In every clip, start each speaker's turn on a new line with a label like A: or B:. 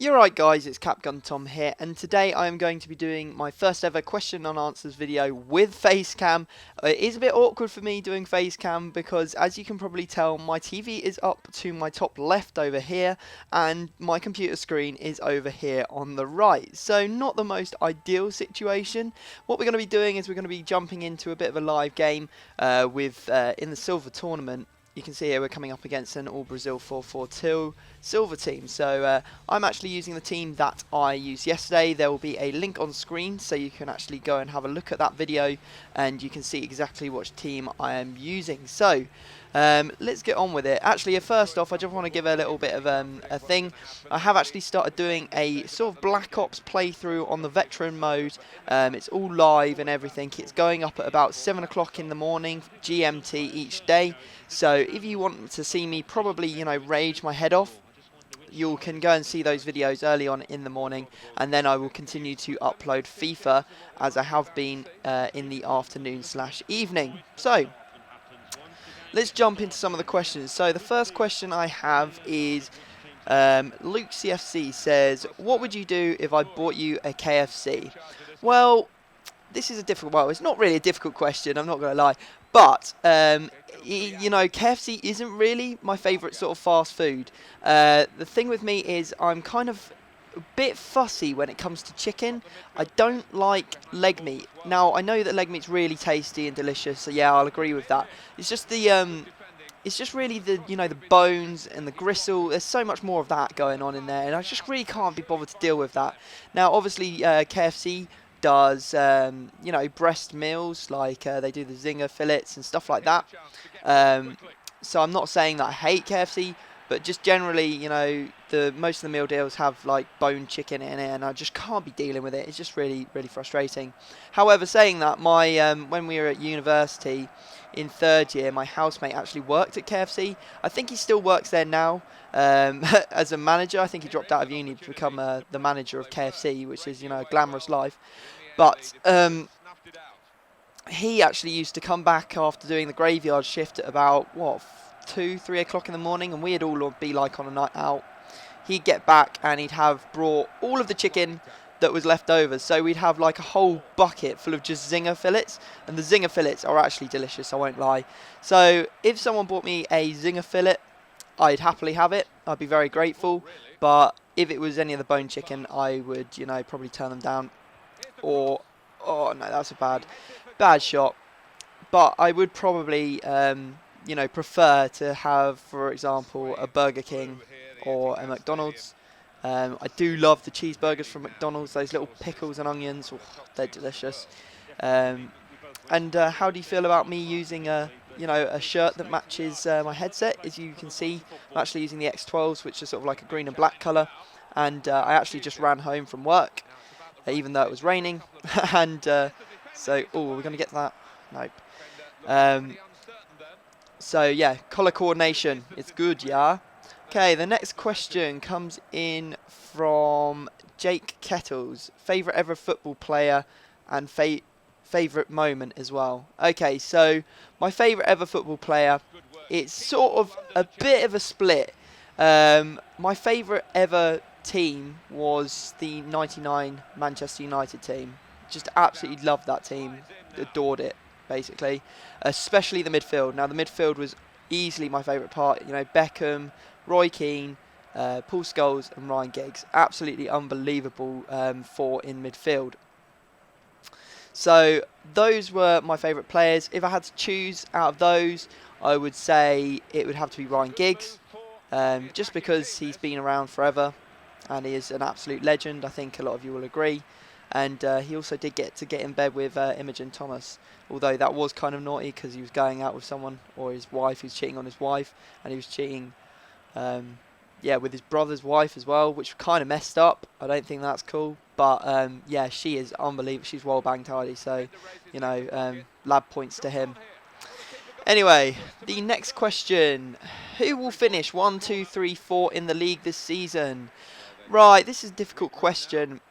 A: You're right guys, it's Capgun Tom here, and today I am going to be doing my first ever question and answers video with Facecam. It is a bit awkward for me doing Facecam because, as you can probably tell, my TV is up to my top left over here and my computer screen is over here on the right. So not the most ideal situation. What we're going to be doing is we're going to be jumping into a bit of a live game in the Silver Tournament. You can see here we're coming up against an All Brazil 4-4-2 Silver team. So I'm actually using the team that I used yesterday. There will be a link on screen so you can actually go and have a look at that video and you can see exactly which team I am using. So let's get on with it. Actually, first off, I just want to give a little bit of a thing. I have actually started doing a sort of Black Ops playthrough on the veteran mode. It's all live and everything. It's going up at about 7 o'clock in the morning GMT each day. So if you want to see me probably, rage my head off, you can go and see those videos early on in the morning, and then I will continue to upload FIFA as I have been in the afternoon/evening. So let's jump into some of the questions. So the first question I have is Luke CFC says, what would you do if I bought you a KFC? Well, this is a difficult one. It's not really a difficult question, I'm not going to lie. But, KFC isn't really my favourite sort of fast food. The thing with me is I'm kind of a bit fussy when it comes to chicken. I don't like leg meat. Now, I know that leg meat's really tasty and delicious, so yeah, I'll agree with that. It's just it's just really the bones and the gristle. There's so much more of that going on in there, and I just really can't be bothered to deal with that. Now, obviously, KFC does breast meals, like they do the zinger fillets and stuff like that. So I'm not saying that I hate KFC, but just generally, the most of the meal deals have like bone chicken in it, and I just can't be dealing with it. It's just really frustrating. However, saying that, my when we were at university in third year, my housemate actually worked at KFC. I think he still works there now as a manager. I think he dropped out of uni to become the manager of KFC, which is a glamorous life. But he actually used to come back after doing the graveyard shift at about 2-3 o'clock in the morning, and we'd all be like on a night out. He'd get back and he'd have brought all of the chicken that was left over. So we'd have like a whole bucket full of just zinger fillets, and the zinger fillets are actually delicious, I won't lie. So if someone bought me a zinger fillet, I'd happily have it. I'd be very grateful. But if it was any of the bone chicken, I would, probably turn them down. Or, oh no, that's a bad shot. But I would probably, prefer to have, for example, a Burger King or a McDonald's. I do love the cheeseburgers from McDonald's. Those little pickles and onions, they're delicious. And how do you feel about me using a shirt that matches my headset? As you can see, I'm actually using the X12s, which is sort of like a green and black colour. And I actually just ran home from work, even though it was raining. And so, we're going to get that. Nope. So yeah, color coordination, it's good, yeah. Okay, the next question comes in from Jake Kettles. Favorite ever football player and favorite moment as well. Okay, so my favorite ever football player, it's sort of a bit of a split. My favorite ever team was the '99 Manchester United team. Just absolutely loved that team, adored it, basically, especially the midfield. Now, the midfield was easily my favourite part. Beckham, Roy Keane, Paul Scholes and Ryan Giggs. Absolutely unbelievable four in midfield. So those were my favourite players. If I had to choose out of those, I would say it would have to be Ryan Giggs, just because he's been around forever and he is an absolute legend. I think a lot of you will agree. And he also did get in bed with Imogen Thomas, although that was kind of naughty because he was going out with someone, or his wife, he was cheating on his wife, and he was cheating with his brother's wife as well, which kind of messed up. I don't think that's cool, but she is unbelievable. She's well bang tidy, so lab points to him. Anyway, the next question: who will finish 1, 2, 3, 4 in the league this season? Right, this is a difficult question.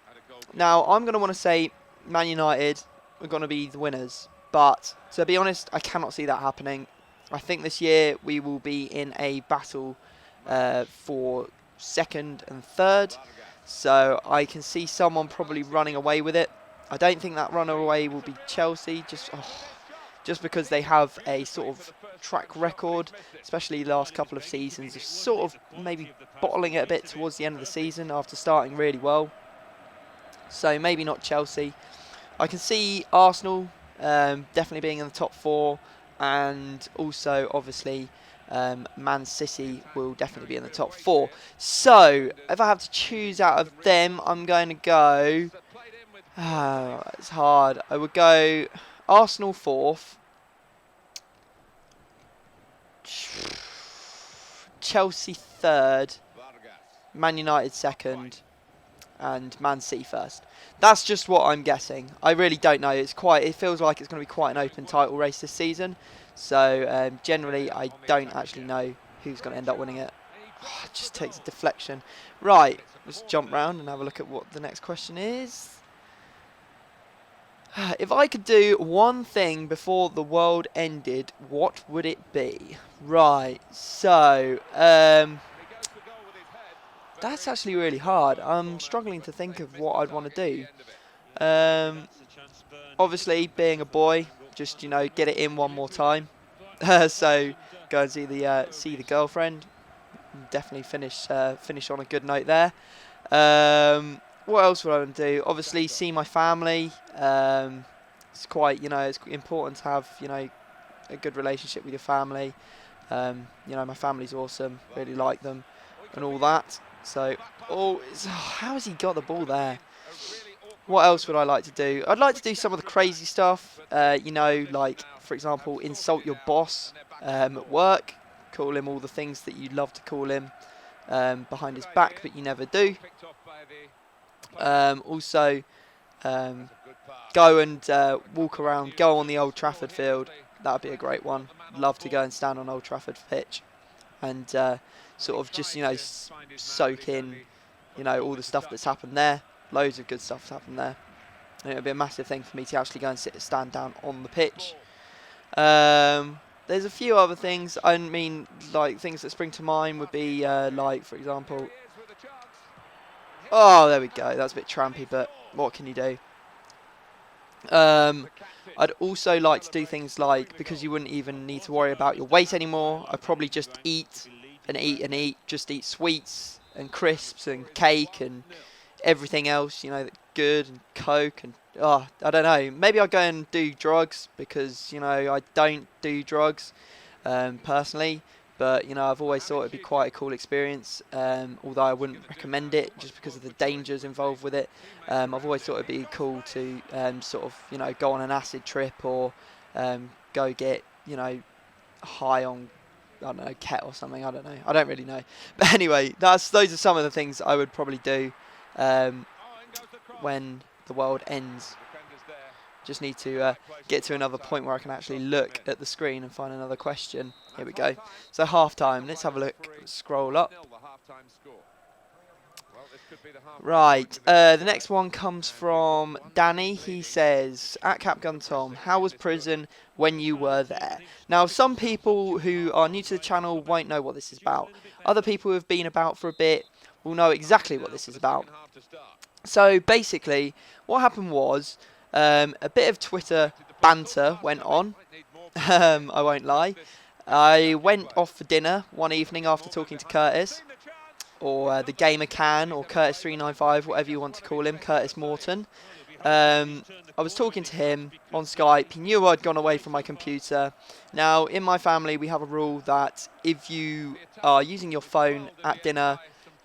A: Now, I'm going to want to say Man United are going to be the winners. But, to be honest, I cannot see that happening. I think this year we will be in a battle for second and third. So I can see someone probably running away with it. I don't think that runner away will be Chelsea, just because they have a sort of track record, especially the last couple of seasons, of sort of maybe bottling it a bit towards the end of the season after starting really well. So maybe not Chelsea. I can see Arsenal definitely being in the top 4, and also obviously Man City will definitely be in the top 4. So if I have to choose out of them, I'm going to go. It's hard. I would go Arsenal 4th, Chelsea 3rd, Man United 2nd, and Man City 1st. That's just what I'm guessing. I really don't know. It feels like it's going to be quite an open title race this season. So generally, I don't actually know who's going to end up winning it. It just takes a deflection. Right, let's jump round and have a look at what the next question is. If I could do one thing before the world ended, what would it be? Right, so that's actually really hard. I'm struggling to think of what I'd want to do. Obviously, being a boy, just get it in one more time. So go and see the girlfriend. Definitely finish on a good note there. What else would I want to do? Obviously, see my family. It's quite, it's important to have, a good relationship with your family. My family's awesome. Really like them and all that. So, how has he got the ball there? What else would I like to do? I'd like to do some of the crazy stuff. Like, for example, insult your boss at work. Call him all the things that you'd love to call him behind his back, but you never do. Also, go and walk around, go on the Old Trafford field. That would be a great one. Love to go and stand on Old Trafford pitch and sort of just, soak in, all the stuff that's happened there. Loads of good stuff's happened there. And it would be a massive thing for me to actually go and stand down on the pitch. There's a few other things. I mean, like, things that spring to mind would be, like, for example... Oh, there we go. That's a bit trampy, but what can you do? I'd also like to do things like, because you wouldn't even need to worry about your weight anymore, I'd probably just eat and eat and eat. Just eat sweets and crisps and cake and everything else, good, and Coke, and I don't know. Maybe I'll go and do drugs because, I don't do drugs personally. But, I've always thought it'd be quite a cool experience, although I wouldn't recommend it just because of the dangers involved with it. I've always thought it'd be cool to sort of, go on an acid trip or go get, high on, I don't know, Ket or something. I don't know. I don't really know. But anyway, those are some of the things I would probably do when the world ends. Just need to get to another point where I can actually look at the screen and find another question. Here we go. So half time. Let's have a look. Scroll up. Right. The next one comes from Danny. He says, at CapGunTom, how was prison when you were there? Now, some people who are new to the channel won't know what this is about. Other people who have been about for a bit will know exactly what this is about. So basically, what happened was a bit of Twitter banter went on. I won't lie. I went off for dinner one evening after talking to Curtis, or the Gamer Can, or Curtis395, whatever you want to call him, Curtis Morton. I was talking to him on Skype. He knew I'd gone away from my computer. Now, in my family, we have a rule that if you are using your phone at dinner,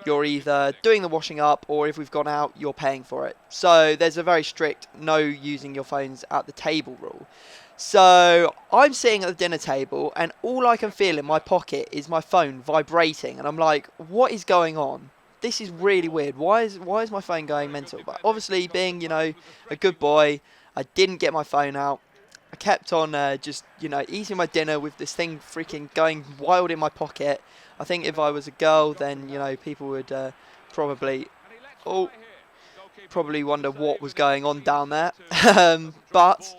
A: you're either doing the washing up, or if we've gone out, you're paying for it. So there's a very strict no using your phones at the table rule. So I'm sitting at the dinner table, and all I can feel in my pocket is my phone vibrating, and I'm like, what is going on? This is really weird. Why is my phone going mental? But obviously, being, a good boy, I didn't get my phone out. I kept on just, eating my dinner with this thing freaking going wild in my pocket. I think if I was a girl, then, people would probably wonder what was going on down there. But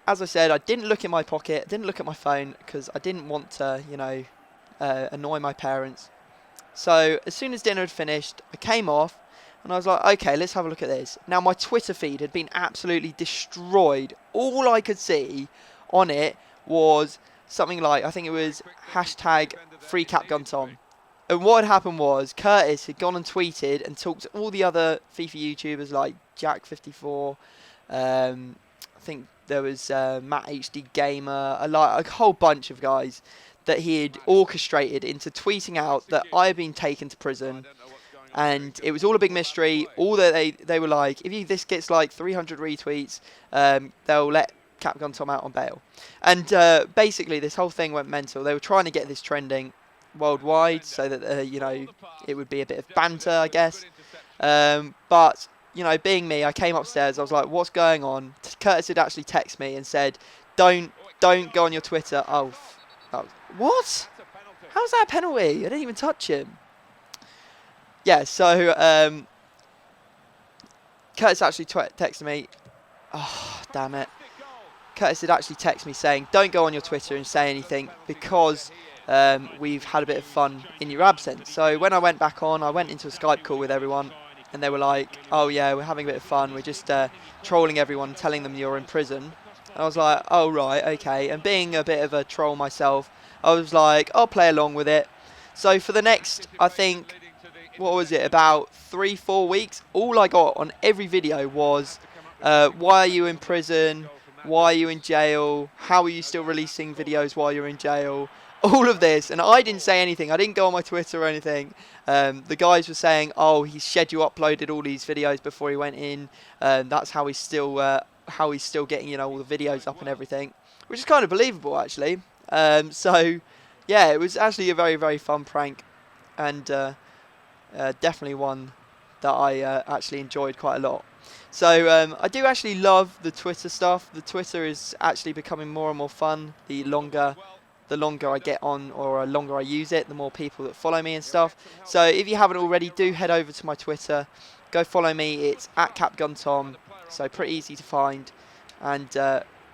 A: as I said, I didn't look in my pocket, didn't look at my phone, because I didn't want to, annoy my parents. So as soon as dinner had finished, I came off and I was like, okay, let's have a look at this. Now my Twitter feed had been absolutely destroyed. All I could see on it was something like, I think it was hashtag FreeCapGunTom. And what had happened was Curtis had gone and tweeted and talked to all the other FIFA YouTubers like Jack54, I think there was Matt HD Gamer, a whole bunch of guys that he had orchestrated into tweeting out that I had been taken to prison, and it was all a big mystery. All that they were like, if this gets like 300 retweets, they'll let Capcom Tom out on bail. And basically, this whole thing went mental. They were trying to get this trending worldwide so that you know, it would be a bit of banter, I guess. But you know, being me, I came upstairs. I was like, "What's going on?" Curtis had actually texted me and said, "Don't go on your Twitter." Oh, what? How's that a penalty? I didn't even touch him. Yeah, so Curtis actually texted me. Oh, damn it. Curtis had actually texted me saying, don't go on your Twitter and say anything because we've had a bit of fun in your absence. So when I went back on, I went into a Skype call with everyone and they were like, oh yeah, we're having a bit of fun. We're just trolling everyone, telling them you're in prison. And I was like, oh right, okay. And being a bit of a troll myself, I was like, I'll play along with it. So for the next, I think, what was it, about 3-4 weeks, all I got on every video was, why are you in prison? Why are you in jail? How are you still releasing videos while you're in jail? All of this, and I didn't say anything. I didn't go on my Twitter or anything. The guys were saying, oh, he schedule uploaded all these videos before he went in. That's how he's still getting, you know, all the videos up and everything, which is kind of believable actually. So yeah, it was actually a very, very fun prank, and definitely one that I actually enjoyed quite a lot. So I do actually love the Twitter stuff. The Twitter is actually becoming more and more fun. The longer I get on, or the longer I use it, the more people that follow me and stuff. So if you haven't already, do head over to my Twitter. Go follow me. It's @CapGunTom. So pretty easy to find. And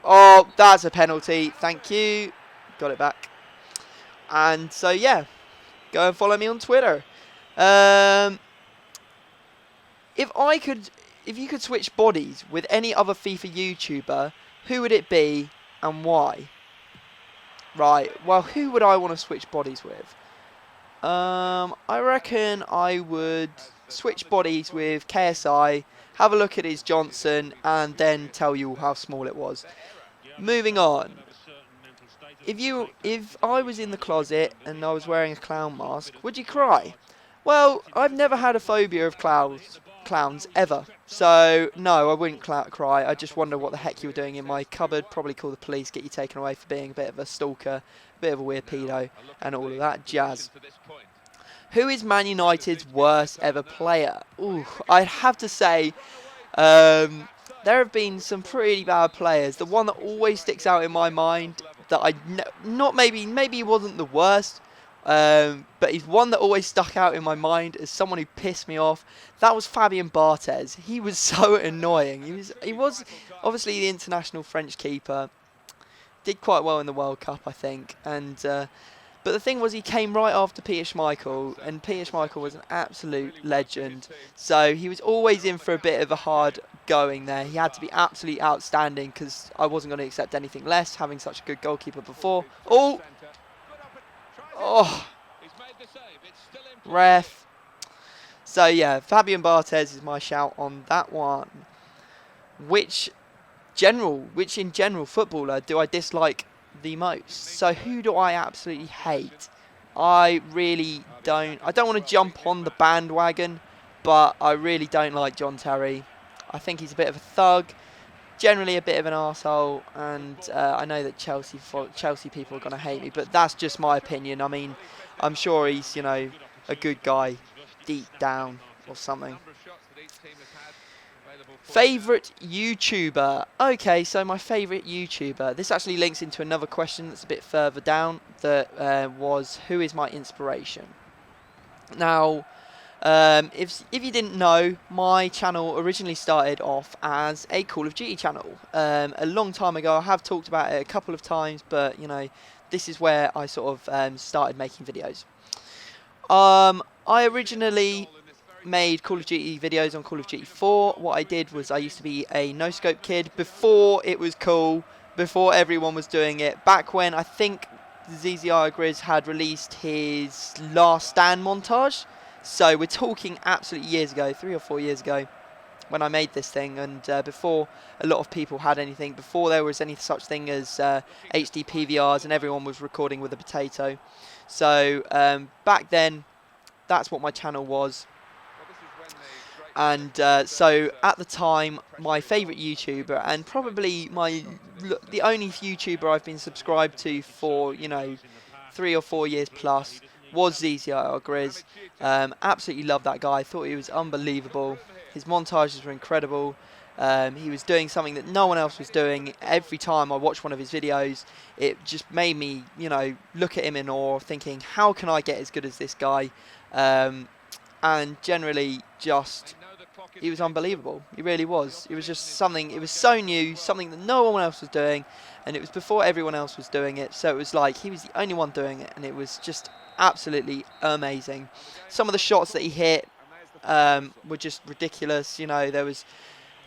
A: oh, that's a penalty. Thank you. Got it back. And so yeah, go and follow me on Twitter. If you could switch bodies with any other FIFA YouTuber, who would it be and why? Right, well, who would I want to switch bodies with? I reckon I would switch bodies with KSI, have a look at his Johnson, and then tell you how small it was. Moving on. If I was in the closet and I was wearing a clown mask, would you cry? Well, I've never had a phobia of clowns ever. So, no, I wouldn't cry. I just wonder what the heck you were doing in my cupboard. Probably call the police, get you taken away for being a bit of a stalker, a bit of a weird pedo, and all of that jazz. Who is Man United's worst ever player? Ooh, I'd have to say, there have been some pretty bad players. The one that always sticks out in my mind, that maybe he wasn't the worst, but he's one that always stuck out in my mind as someone who pissed me off. That was Fabien Barthez. He was so annoying. He was obviously the international French keeper. Did quite well in the World Cup, I think. And but the thing was, he came right after Peter Schmeichel, and Peter Schmeichel was an absolute legend. So he was always in for a bit of a hard going there. He had to be absolutely outstanding because I wasn't going to accept anything less, having such a good goalkeeper before. Oh! Ref. So yeah, Fabien Barthez is my shout on that one. Which in general footballer do I dislike the most? So who do I absolutely hate? I don't want to jump on the bandwagon, but I really don't like John Terry. I think he's a bit of a thug, generally a bit of an arsehole, and I know that Chelsea people are going to hate me, but that's just my opinion. I mean, I'm sure he's, you know, a good guy deep down or something. Favourite YouTuber? Okay, so my favourite YouTuber. This actually links into another question that's a bit further down, that was, who is my inspiration? Now, if you didn't know, my channel originally started off as a Call of Duty channel. A long time ago. I have talked about it a couple of times, but, you know, this is where I sort of started making videos. I originally made Call of Duty videos on Call of Duty 4. What I did was I used to be a no-scope kid before it was cool, before everyone was doing it. Back when I think ZZR Grizz had released his Last Stand montage. So we're talking absolutely years ago, 3 or 4 years ago, when I made this thing, and before a lot of people had anything, before there was any such thing as HD PVRs and everyone was recording with a potato. So back then, that's what my channel was. And so at the time, my favourite YouTuber, and probably the only YouTuber I've been subscribed to for, you know, 3 or 4 years plus, was ZZR Grizz. Absolutely loved that guy. Thought he was unbelievable. His montages were incredible. He was doing something that no one else was doing. Every time I watched one of his videos, it just made me, you know, look at him in awe, thinking, how can I get as good as this guy? And generally just, he was unbelievable. He really was. It was just something, it was so new, something that no one else was doing, and it was before everyone else was doing it, so it was like he was the only one doing it, and it was just absolutely amazing. Some of the shots that he hit were just ridiculous. You know, there was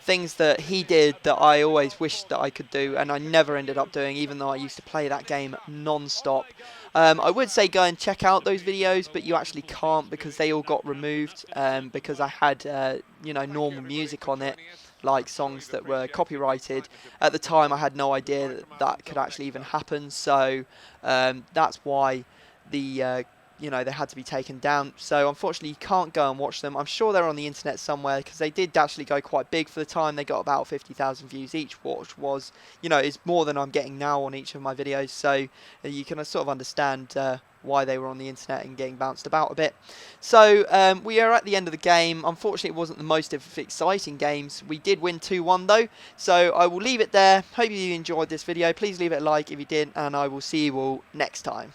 A: things that he did that I always wished that I could do, and I never ended up doing, even though I used to play that game non-stop. I would say go and check out those videos, but you actually can't because they all got removed because I had, you know, normal music on it, like songs that were copyrighted. At the time, I had no idea that that could actually even happen, so that's why the you know, they had to be taken down. So unfortunately, you can't go and watch them. I'm sure they're on the internet somewhere because they did actually go quite big for the time. They got about 50,000 views each, which was, you know, is more than I'm getting now on each of my videos. So you can sort of understand why they were on the internet and getting bounced about a bit. So we are at the end of the game. Unfortunately, it wasn't the most exciting games. We did win 2-1 though. So I will leave it there. Hope you enjoyed this video. Please leave it a like if you did, and I will see you all next time.